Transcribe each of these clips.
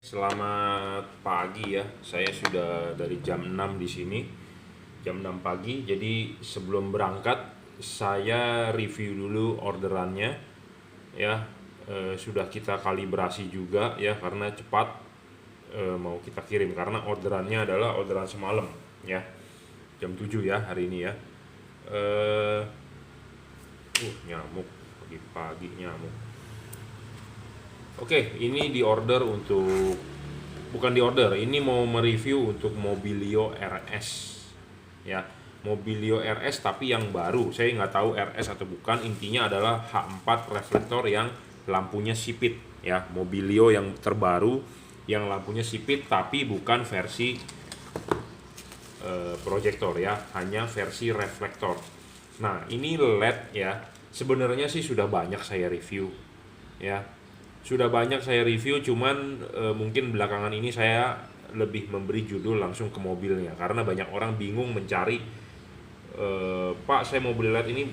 Selamat pagi ya. Saya sudah dari jam 6 di sini. Jam 6 pagi. Jadi sebelum berangkat saya review dulu orderannya ya. Sudah kita kalibrasi juga ya karena cepat mau kita kirim karena orderannya adalah orderan semalam ya. Jam 7 ya hari ini ya. Eh Nyamuk pagi-pagi nyamuk. Oke, ini di order untuk bukan di order, ini mau mereview untuk Mobilio RS ya. Mobilio RS tapi yang baru. Saya nggak tahu RS atau bukan. Intinya adalah H4 reflektor yang lampunya sipit ya. Mobilio yang terbaru yang lampunya sipit tapi bukan versi proyektor ya, hanya versi reflektor. Nah, ini LED ya. Sebenarnya sih sudah banyak saya review ya. Sudah banyak saya review, cuman mungkin belakangan ini saya lebih memberi judul langsung ke mobilnya karena banyak orang bingung mencari Pak saya mau beli LED ini,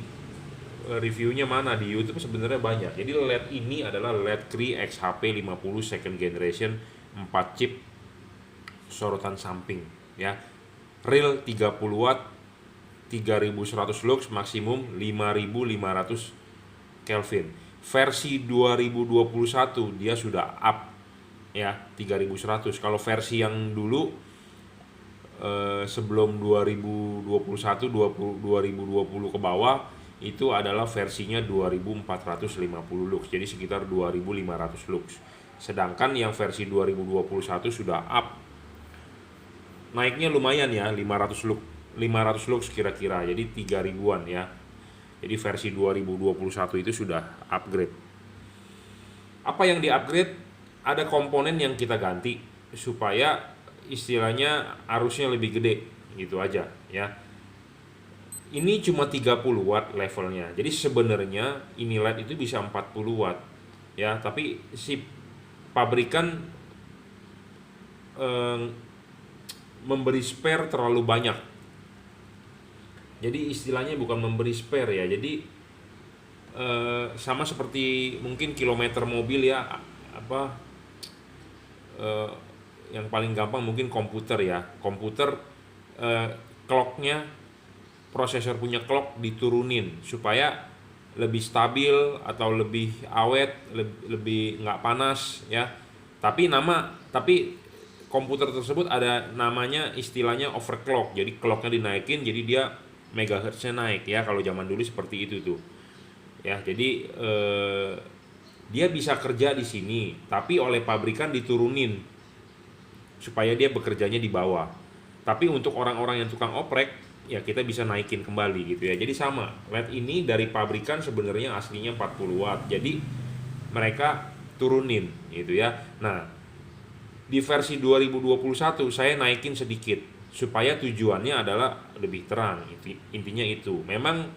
reviewnya mana di YouTube. Sebenarnya banyak. Jadi LED ini adalah LED Cree XHP 50 second generation 4 chip sorotan samping ya. Real 30 watt 3100 lux, maksimum 5500 Kelvin. Versi 2021 dia sudah up ya 3100. Kalau versi yang dulu sebelum 2021 2020 ke bawah itu adalah versinya 2450 lux. Jadi sekitar 2500 lux. Sedangkan yang versi 2021 sudah up. Naiknya lumayan ya, 500 lux kira-kira. Jadi 3000-an ya. Jadi versi 2021 itu sudah upgrade. Apa yang di-upgrade? Ada komponen yang kita ganti supaya istilahnya arusnya lebih gede, gitu aja ya. Ini cuma 30 watt levelnya. Jadi sebenarnya ini LED itu bisa 40 watt ya, tapi si pabrikan eh, memberi spare terlalu banyak. Jadi istilahnya bukan memberi spare ya. Jadi sama seperti mungkin kilometer mobil ya, apa eh, yang paling gampang mungkin komputer ya. Komputer clocknya, prosesor punya clock diturunin supaya lebih stabil atau lebih awet, lebih nggak panas ya. Tapi komputer tersebut ada namanya, istilahnya overclock. Jadi clocknya dinaikin, jadi dia megahertznya naik ya. Kalau zaman dulu seperti itu tuh ya. Jadi dia bisa kerja di sini tapi oleh pabrikan diturunin supaya dia bekerjanya di bawah. Tapi untuk orang-orang yang tukang oprek ya kita bisa naikin kembali gitu ya. Jadi sama, LED ini dari pabrikan sebenarnya aslinya 40 watt. Jadi mereka turunin gitu ya. Nah, di versi 2021 saya naikin sedikit supaya tujuannya adalah lebih terang. Intinya itu. Memang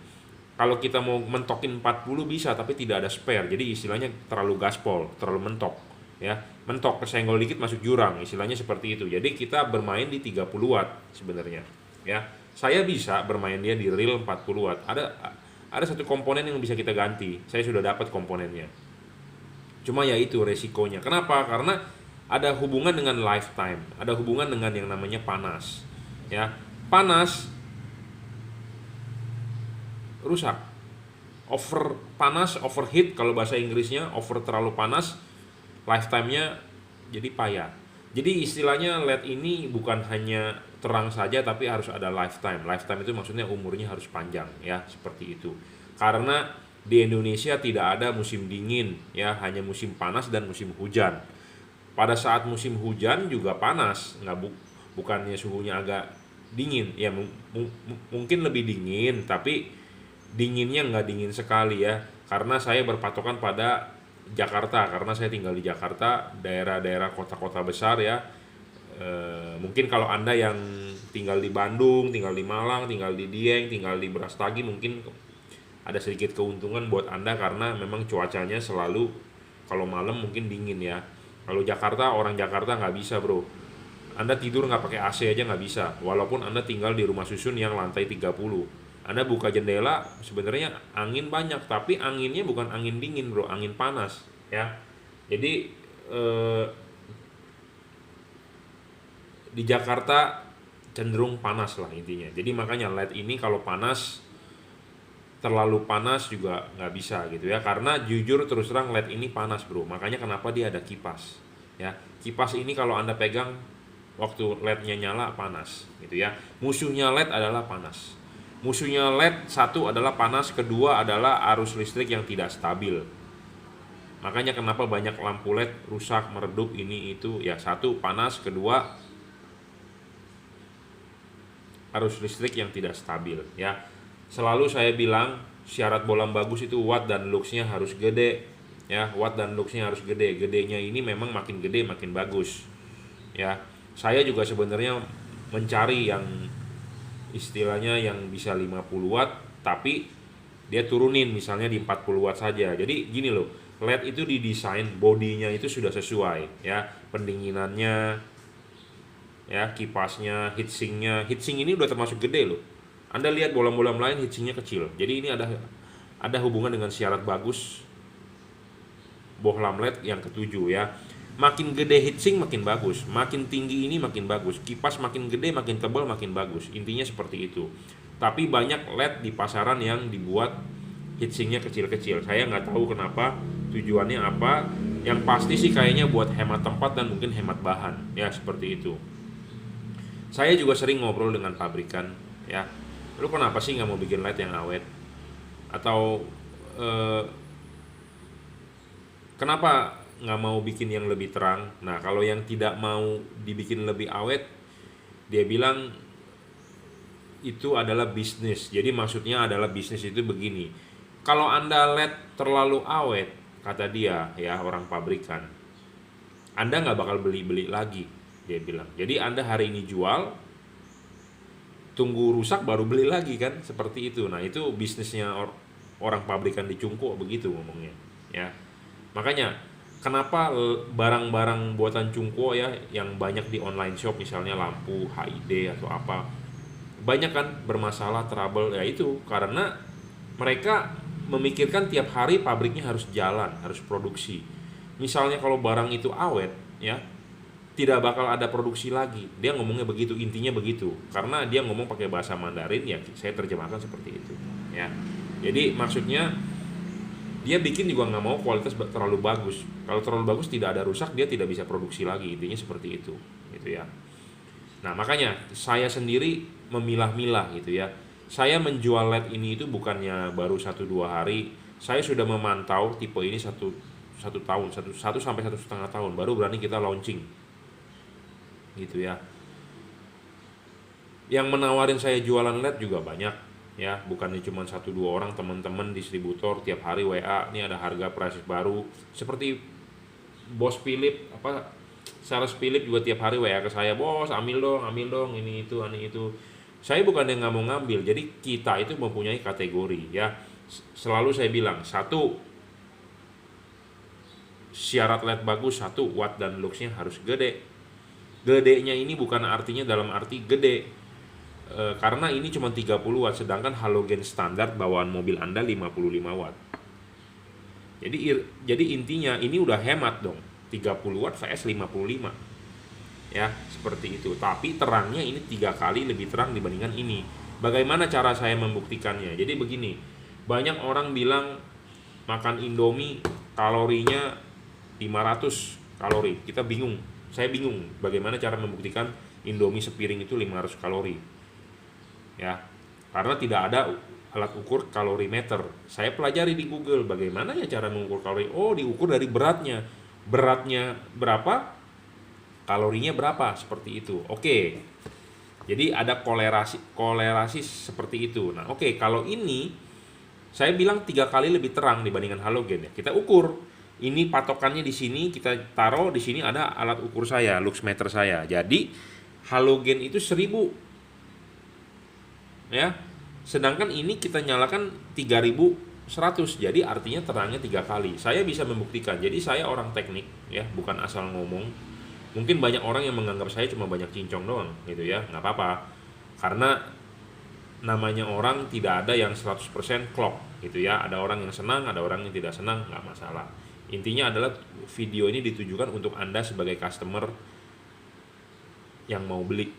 kalau kita mau mentokin 40 bisa tapi tidak ada spare. Jadi istilahnya terlalu gaspol, terlalu mentok ya. Mentok kesenggol dikit masuk jurang, istilahnya seperti itu. Jadi kita bermain di 30 watt sebenarnya ya. Saya bisa bermain dia di real 40 watt. Ada satu komponen yang bisa kita ganti. Saya sudah dapat komponennya. Cuma ya itu resikonya. Kenapa? Karena ada hubungan dengan lifetime, ada hubungan dengan yang namanya panas ya. Panas rusak. Overheat kalau bahasa Inggrisnya. Terlalu panas, lifetime-nya jadi payah. Jadi istilahnya LED ini bukan hanya terang saja tapi harus ada lifetime. Lifetime itu maksudnya umurnya harus panjang ya, seperti itu. Karena di Indonesia tidak ada musim dingin ya, hanya musim panas dan musim hujan. Pada saat musim hujan juga panas, bukannya suhunya agak dingin ya, mungkin lebih dingin tapi dinginnya nggak dingin sekali ya. Karena saya berpatokan pada Jakarta, karena saya tinggal di Jakarta, daerah-daerah kota-kota besar ya. Mungkin kalau Anda yang tinggal di Bandung, tinggal di Malang, tinggal di Dieng, tinggal di Brastagi, mungkin ada sedikit keuntungan buat Anda karena memang cuacanya selalu kalau malam mungkin dingin ya. Kalau Jakarta, orang Jakarta nggak bisa bro. Anda tidur nggak pakai AC aja nggak bisa, walaupun Anda tinggal di rumah susun yang lantai 30. Anda buka jendela, sebenarnya angin banyak, tapi anginnya bukan angin dingin bro, angin panas ya. Jadi di Jakarta cenderung panas lah intinya. Jadi makanya LED ini kalau panas, terlalu panas juga nggak bisa gitu ya. Karena jujur terus terang LED ini panas bro. Makanya kenapa dia ada kipas ya. Kipas ini kalau Anda pegang waktu LED-nya nyala panas gitu ya. Musuhnya LED adalah panas. Musuhnya LED satu adalah panas, kedua adalah arus listrik yang tidak stabil. Makanya kenapa banyak lampu LED rusak, meredup, ini itu ya. Satu panas, kedua arus listrik yang tidak stabil ya. Selalu saya bilang syarat bolam bagus itu watt dan luxnya harus gede ya. Watt dan luxnya harus gede. Gedenya ini memang makin gede makin bagus ya. Saya juga sebenarnya mencari yang istilahnya yang bisa 50 watt tapi dia turunin misalnya di 40 watt saja. Jadi gini loh, LED itu didesain bodinya itu sudah sesuai ya, pendinginannya ya, kipasnya, heatsinknya. Heatsink ini udah termasuk gede loh. Anda lihat bolam-bolam lain heatsinknya kecil. Jadi ini ada hubungan dengan syarat bagus bohlam LED yang ketujuh ya. Makin gede heatsink makin bagus, makin tinggi ini makin bagus, kipas makin gede makin tebal makin bagus. Intinya seperti itu. Tapi banyak LED di pasaran yang dibuat heatsinknya kecil-kecil. Saya nggak tahu kenapa, tujuannya apa. Yang pasti sih kayaknya buat hemat tempat dan mungkin hemat bahan ya, seperti itu. Saya juga sering ngobrol dengan pabrikan ya, lu kenapa sih nggak mau bikin LED yang awet, atau kenapa nggak mau bikin yang lebih terang. Nah kalau yang tidak mau dibikin lebih awet, dia bilang itu adalah bisnis. Jadi maksudnya adalah bisnis itu begini, kalau Anda LED terlalu awet, kata dia ya, orang pabrikan, Anda nggak bakal beli lagi, dia bilang. Jadi Anda hari ini jual, tunggu rusak baru beli lagi kan, seperti itu. Nah itu bisnisnya orang pabrikan di Cungkup begitu ngomongnya ya. Makanya kenapa barang-barang buatan Cungkup ya yang banyak di online shop, misalnya lampu HID atau apa, banyak kan bermasalah, trouble ya, itu karena mereka memikirkan tiap hari pabriknya harus jalan, harus produksi. Misalnya kalau barang itu awet ya, tidak bakal ada produksi lagi. Dia ngomongnya begitu, intinya begitu. Karena dia ngomong pakai bahasa Mandarin ya, saya terjemahkan seperti itu ya. Jadi maksudnya dia bikin juga nggak mau kualitas terlalu bagus. Kalau terlalu bagus tidak ada rusak, dia tidak bisa produksi lagi. Intinya seperti itu gitu ya. Nah makanya saya sendiri memilah-milah gitu ya. Saya menjual LED ini itu bukannya baru 1-2 hari. Saya sudah memantau tipe ini satu tahun, satu sampai 1,5 tahun, baru berani kita launching gitu ya. Yang menawarin saya jualan LED juga banyak ya, bukannya cuma 1-2 orang, teman-teman distributor tiap hari WA, ini ada harga price baru. Seperti bos Philip, sales Philip juga tiap hari WA ke saya, bos ambil dong ini itu. Saya bukan yang nggak mau ngambil. Jadi kita itu mempunyai kategori ya. Selalu saya bilang, satu, syarat LED bagus, satu, watt dan luxnya harus gede. Gedenya ini bukan artinya dalam arti gede, karena ini cuma 30 watt, sedangkan halogen standar bawaan mobil Anda 55 watt. Jadi intinya ini udah hemat dong, 30 watt vs 55 ya, seperti itu. Tapi terangnya ini 3 kali lebih terang dibandingkan ini. Bagaimana cara saya membuktikannya? Jadi begini, banyak orang bilang makan Indomie kalorinya 500 kalori. Kita bingung, saya bingung bagaimana cara membuktikan Indomie sepiring itu 500 kalori ya, karena tidak ada alat ukur kalorimeter. Saya pelajari di Google bagaimana ya cara mengukur kalori. Oh, diukur dari beratnya berapa, kalorinya berapa, seperti itu. Oke, jadi ada kolerasi seperti itu. Nah oke, kalau ini saya bilang 3 kali lebih terang dibandingkan halogen ya. Kita ukur, ini patokannya di sini, kita taruh di sini ada alat ukur saya, luxmeter saya. Jadi halogen itu 1000 ya, sedangkan ini kita nyalakan 3100, jadi artinya terangnya 3 kali. Saya bisa membuktikan. Jadi saya orang teknik ya, bukan asal ngomong. Mungkin banyak orang yang menganggap saya cuma banyak cincong doang gitu ya, nggak apa-apa, karena namanya orang tidak ada yang 100% klop gitu ya. Ada orang yang senang, ada orang yang tidak senang, nggak masalah. Intinya adalah video ini ditujukan untuk Anda sebagai customer yang mau beli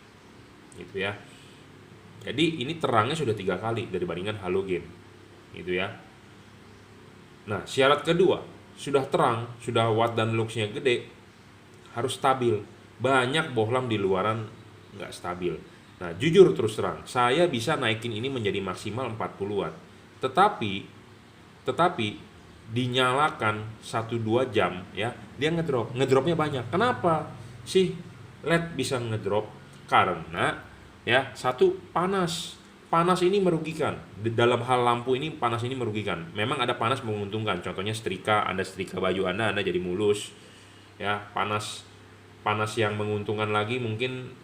gitu ya. Jadi ini terangnya sudah 3 kali dibandingkan halogen gitu ya. Nah, syarat kedua, sudah terang, sudah watt dan luxnya gede, harus stabil. Banyak bohlam di luaran nggak stabil. Nah, jujur terus terang, saya bisa naikin ini menjadi maksimal 40 watt. Tetapi dinyalakan 1-2 jam ya, dia ngedrop. Ngedropnya banyak. Kenapa sih LED bisa ngedrop? Karena ya, satu, panas. Panas ini merugikan. Di dalam hal lampu ini, panas ini merugikan. Memang ada panas menguntungkan. Contohnya setrika, Anda setrika baju Anda jadi mulus. Ya, panas yang menguntungkan lagi mungkin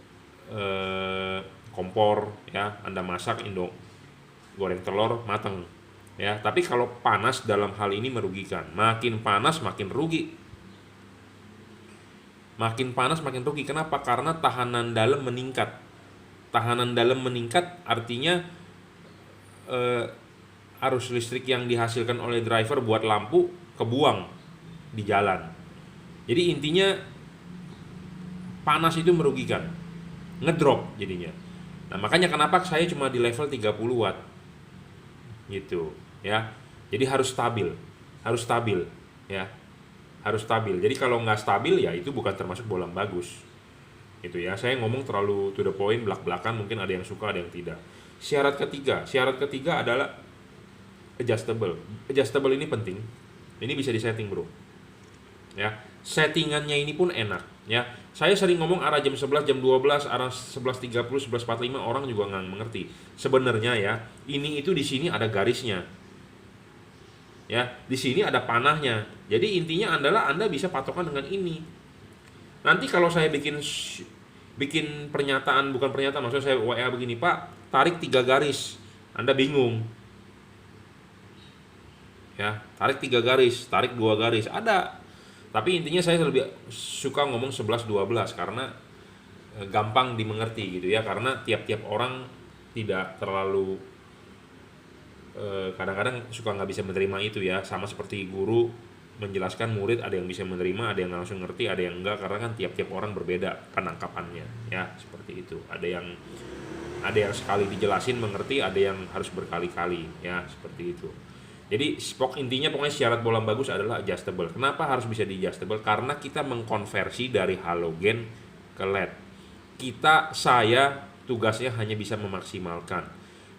kompor ya, Anda masak Indo goreng telur mateng ya. Tapi kalau panas dalam hal ini merugikan. Makin panas makin rugi. Makin panas makin rugi. Kenapa? Karena tahanan dalam meningkat. Tahanan dalam meningkat artinya arus listrik yang dihasilkan oleh driver buat lampu kebuang di jalan. Jadi intinya panas itu merugikan, ngedrop jadinya. Nah, makanya kenapa saya cuma di level 30 watt gitu ya. Jadi harus stabil ya, harus stabil. Jadi kalau nggak stabil ya itu bukan termasuk bohlam bagus gitu ya. Saya ngomong terlalu to the point, belak-belakan, mungkin ada yang suka ada yang tidak. Syarat ketiga adalah adjustable. Adjustable ini penting, ini bisa disetting bro ya. Settingannya ini pun enak ya. Saya sering ngomong arah jam 11, jam 12, arah 11.30, 11.45, orang juga nggak mengerti. Sebenarnya ya, ini itu di sini ada garisnya. Ya, di sini ada panahnya. Jadi intinya adalah Anda bisa patokan dengan ini. Nanti kalau saya bikin pernyataan, bukan pernyataan, maksudnya saya WA begini, Pak, tarik 3 garis. Anda bingung. Ya, tarik 3 garis, tarik 2 garis, ada. Tapi intinya saya lebih suka ngomong 11-12 karena gampang dimengerti gitu ya. Karena tiap-tiap orang tidak terlalu kadang-kadang suka nggak bisa menerima itu ya. Sama seperti guru menjelaskan murid, ada yang bisa menerima, ada yang langsung ngerti, ada yang enggak, karena kan tiap-tiap orang berbeda penangkapannya ya, seperti itu. Ada yang sekali dijelasin mengerti, ada yang harus berkali-kali ya, seperti itu. Jadi intinya pokoknya syarat bohlam bagus adalah adjustable. Kenapa harus bisa di adjustable? Karena kita mengkonversi dari halogen ke LED. Saya tugasnya hanya bisa memaksimalkan.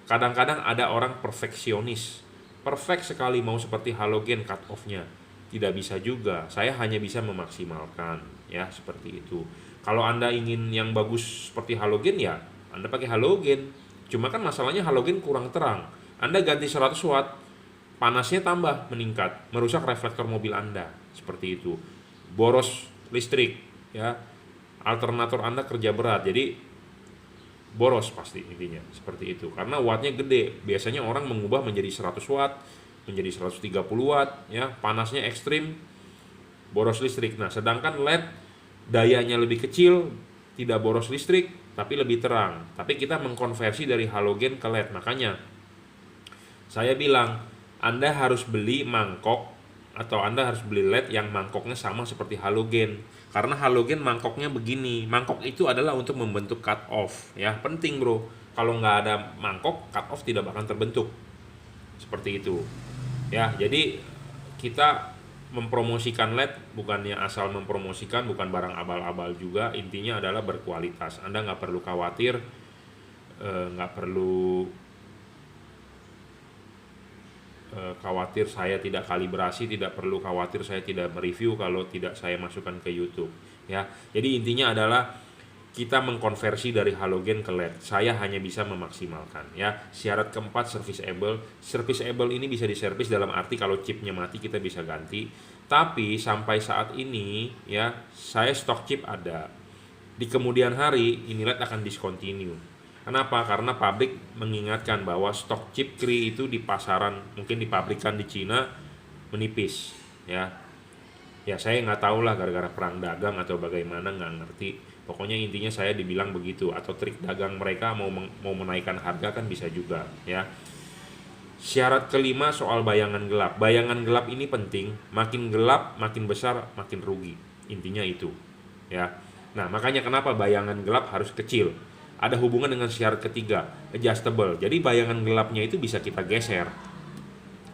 Kadang-kadang ada orang perfeksionis, perfect sekali mau seperti halogen cut off-nya. Tidak bisa juga. Saya hanya bisa memaksimalkan ya, seperti itu. Kalau Anda ingin yang bagus seperti halogen ya, Anda pakai halogen. Cuma kan masalahnya halogen kurang terang. Anda ganti 100 watt, panasnya tambah meningkat, merusak reflektor mobil Anda, seperti itu. Boros listrik ya. Alternator Anda kerja berat, jadi boros pasti intinya, seperti itu. Karena wattnya gede. Biasanya orang mengubah menjadi 100 watt, menjadi 130 watt ya, panasnya ekstrim, boros listrik. Nah, sedangkan LED dayanya lebih kecil, tidak boros listrik, tapi lebih terang. Tapi kita mengkonversi dari halogen ke LED. Makanya saya bilang Anda harus beli mangkok atau Anda harus beli LED yang mangkoknya sama seperti halogen. Karena halogen mangkoknya begini. Mangkok itu adalah untuk membentuk cut off ya. Penting bro. Kalau nggak ada mangkok, cut off tidak akan terbentuk. Seperti itu. Ya, jadi kita mempromosikan LED bukannya asal mempromosikan, bukan barang abal-abal juga. Intinya adalah berkualitas. Anda nggak perlu khawatir, nggak perlu khawatir saya tidak kalibrasi, tidak perlu khawatir saya tidak mereview kalau tidak saya masukkan ke YouTube ya. Jadi intinya adalah kita mengkonversi dari halogen ke LED. Saya hanya bisa memaksimalkan ya. Syarat keempat, serviceable. Serviceable ini bisa diservis dalam arti kalau chipnya mati kita bisa ganti. Tapi sampai saat ini ya, saya stok chip ada. Di kemudian hari ini LED akan discontinue. Kenapa? Karena pabrik mengingatkan bahwa stok chip Cree itu di pasaran, mungkin dipabrikan di Cina, menipis ya. Ya saya nggak tahu lah gara-gara perang dagang atau bagaimana, nggak ngerti. Pokoknya intinya saya dibilang begitu, atau trik dagang mereka mau menaikkan harga kan bisa juga ya. Syarat kelima soal bayangan gelap. Bayangan gelap ini penting, makin gelap makin besar makin rugi. Intinya itu ya. Nah, makanya kenapa bayangan gelap harus kecil. Ada hubungan dengan syarat ketiga, adjustable. Jadi bayangan gelapnya itu bisa kita geser.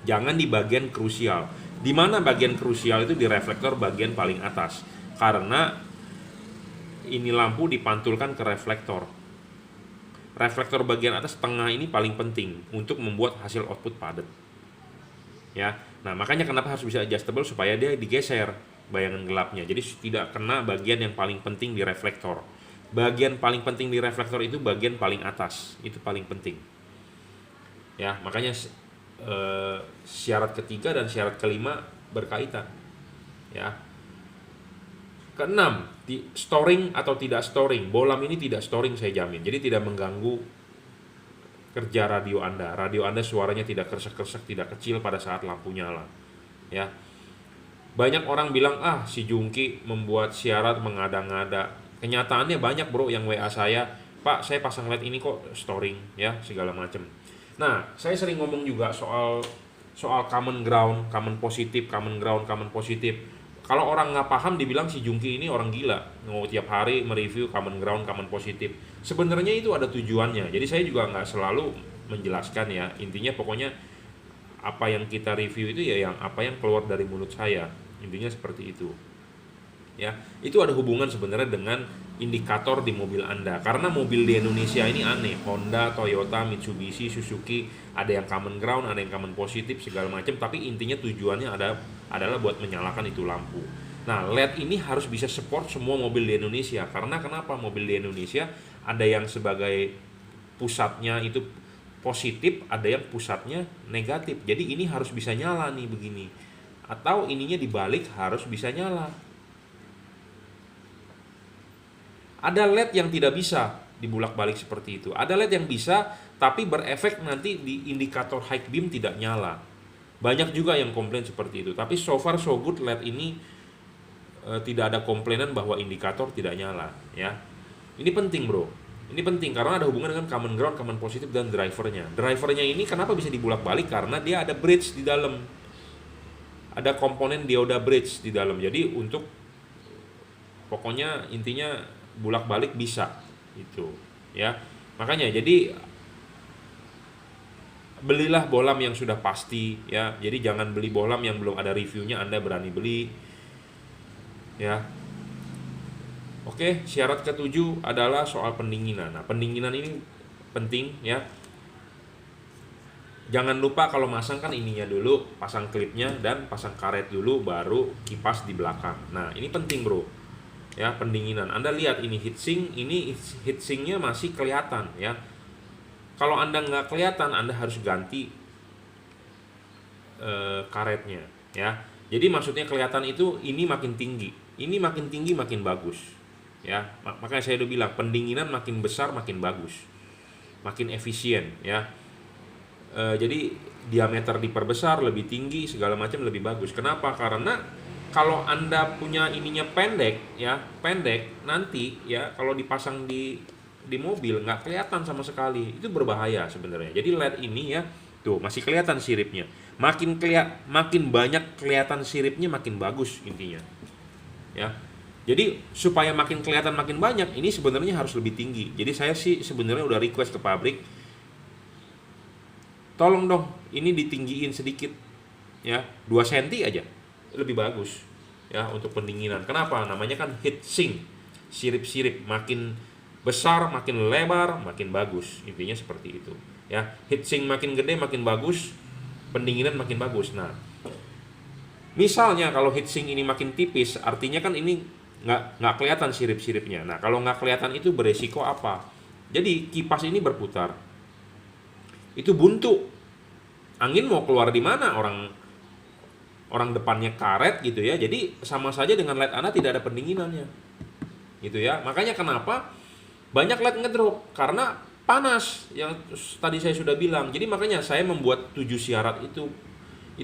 Jangan di bagian krusial. Di mana bagian krusial itu di reflektor bagian paling atas. Karena ini lampu dipantulkan ke reflektor. Reflektor bagian atas tengah ini paling penting untuk membuat hasil output padat. Ya. Nah, makanya kenapa harus bisa adjustable supaya dia digeser bayangan gelapnya. Jadi tidak kena bagian yang paling penting di reflektor. Bagian paling penting di reflektor itu bagian paling atas, itu paling penting. Ya, makanya syarat ketiga dan syarat kelima berkaitan. Ya. Keenam, storing atau tidak storing. Bolam ini tidak storing saya jamin. Jadi tidak mengganggu kerja radio Anda. Radio Anda suaranya tidak kresek-kresek, tidak kecil pada saat lampu nyala. Ya. Banyak orang bilang, si Jungki membuat syarat mengada-ngada. Kenyataannya banyak bro yang WA saya, Pak saya pasang LED ini kok storing, ya segala macam. Nah, saya sering ngomong juga soal common ground, common positif, common ground, common positif. Kalau orang nggak paham dibilang si Jungki ini orang gila, mau tiap hari mereview common ground, common positif. Sebenarnya itu ada tujuannya. Jadi saya juga nggak selalu menjelaskan ya. Intinya pokoknya apa yang kita review itu ya yang apa yang keluar dari mulut saya. Intinya seperti itu. Ya, itu ada hubungan sebenarnya dengan indikator di mobil Anda. Karena mobil di Indonesia ini aneh, Honda, Toyota, Mitsubishi, Suzuki, ada yang common ground, ada yang common positif segala macam, tapi intinya tujuannya adalah buat menyalakan itu lampu. Nah, LED ini harus bisa support semua mobil di Indonesia. Karena kenapa? Mobil di Indonesia ada yang sebagai pusatnya itu positif, ada yang pusatnya negatif. Jadi ini harus bisa nyala nih begini. Atau ininya dibalik harus bisa nyala. Ada LED yang tidak bisa dibulak-balik seperti itu. Ada LED yang bisa, tapi berefek nanti di indikator high beam tidak nyala. Banyak juga yang komplain seperti itu. Tapi so far so good LED ini tidak ada komplainan bahwa indikator tidak nyala. Ya, ini penting bro. Ini penting karena ada hubungan dengan common ground, common positif dan drivernya. Drivernya ini kenapa bisa dibulak-balik? Karena dia ada bridge di dalam. Ada komponen dioda bridge di dalam. Jadi untuk pokoknya intinya bulak-balik bisa itu ya. Makanya jadi belilah bolam yang sudah pasti ya. Jadi jangan beli bolam yang belum ada reviewnya Anda berani beli ya. Oke, syarat ketujuh adalah soal pendinginan. Nah, pendinginan ini penting ya. Jangan lupa kalau masang kan ininya dulu, pasang klipnya dan pasang karet dulu baru kipas di belakang. Nah, ini penting bro. Ya, pendinginan. Anda lihat ini heatsink, ini heatsinknya masih kelihatan ya. Kalau Anda nggak kelihatan, Anda harus ganti karetnya ya. Jadi maksudnya kelihatan itu ini makin tinggi, ini makin tinggi makin bagus ya. Makanya saya udah bilang pendinginan makin besar makin bagus, makin efisien ya. Jadi diameter diperbesar, lebih tinggi segala macam lebih bagus. Kenapa? Karena kalau Anda punya ininya pendek ya, pendek nanti ya kalau dipasang di mobil nggak kelihatan sama sekali. Itu berbahaya sebenarnya. Jadi LED ini ya, tuh masih kelihatan siripnya. Makin banyak kelihatan siripnya makin bagus intinya. Ya. Jadi supaya makin kelihatan makin banyak, ini sebenarnya harus lebih tinggi. Jadi saya sih sebenarnya udah request ke pabrik, tolong dong ini ditinggiin sedikit ya, 2 cm aja. Lebih bagus ya untuk pendinginan. Kenapa? Namanya kan heat sink. Sirip-sirip makin besar, makin lebar, makin bagus. Intinya seperti itu ya. Heat sink makin gede makin bagus, pendinginan makin bagus. Nah, misalnya kalau heat sink ini makin tipis, artinya kan ini nggak kelihatan sirip-siripnya. Nah, kalau nggak kelihatan itu beresiko apa? Jadi kipas ini berputar, itu buntu. Angin mau keluar di mana? Orang depannya karet gitu ya. Jadi sama saja dengan LED Anda tidak ada pendinginannya. Gitu ya. Makanya kenapa banyak LED ngedrop? Karena panas yang tadi saya sudah bilang. Jadi makanya saya membuat 7 syarat itu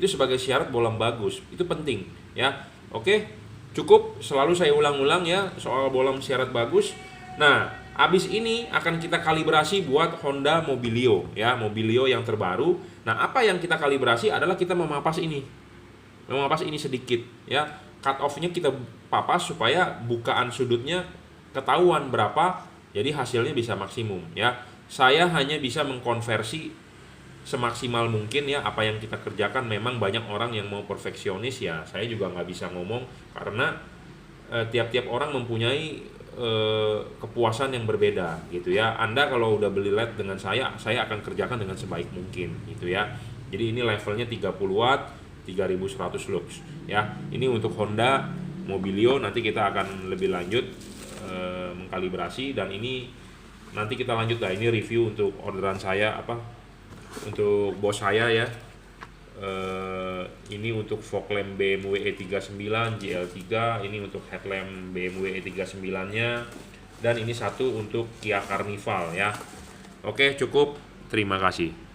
sebagai syarat bolam bagus. Itu penting ya. Oke, cukup selalu saya ulang-ulang ya soal bolam syarat bagus. Nah, habis ini akan kita kalibrasi buat Honda Mobilio ya, Mobilio yang terbaru. Nah, apa yang kita kalibrasi adalah kita memapas ini sedikit ya. Cut off-nya kita papas supaya bukaan sudutnya ketahuan berapa, jadi hasilnya bisa maksimum ya. Saya hanya bisa mengkonversi semaksimal mungkin ya apa yang kita kerjakan. Memang banyak orang yang mau perfeksionis ya, saya juga nggak bisa ngomong karena tiap-tiap orang mempunyai kepuasan yang berbeda gitu ya. Anda kalau udah beli LED dengan saya akan kerjakan dengan sebaik mungkin gitu ya. Jadi ini levelnya 30 watt 3100 lux ya. Ini untuk Honda Mobilio, nanti kita akan lebih lanjut mengkalibrasi, dan ini nanti kita lanjut lah. Ini review untuk orderan saya untuk bos saya ya. Ini untuk fog lamp BMW E39 GL3, ini untuk headlamp BMW E39 nya, dan ini satu untuk Kia Carnival ya. Oke, cukup, terima kasih.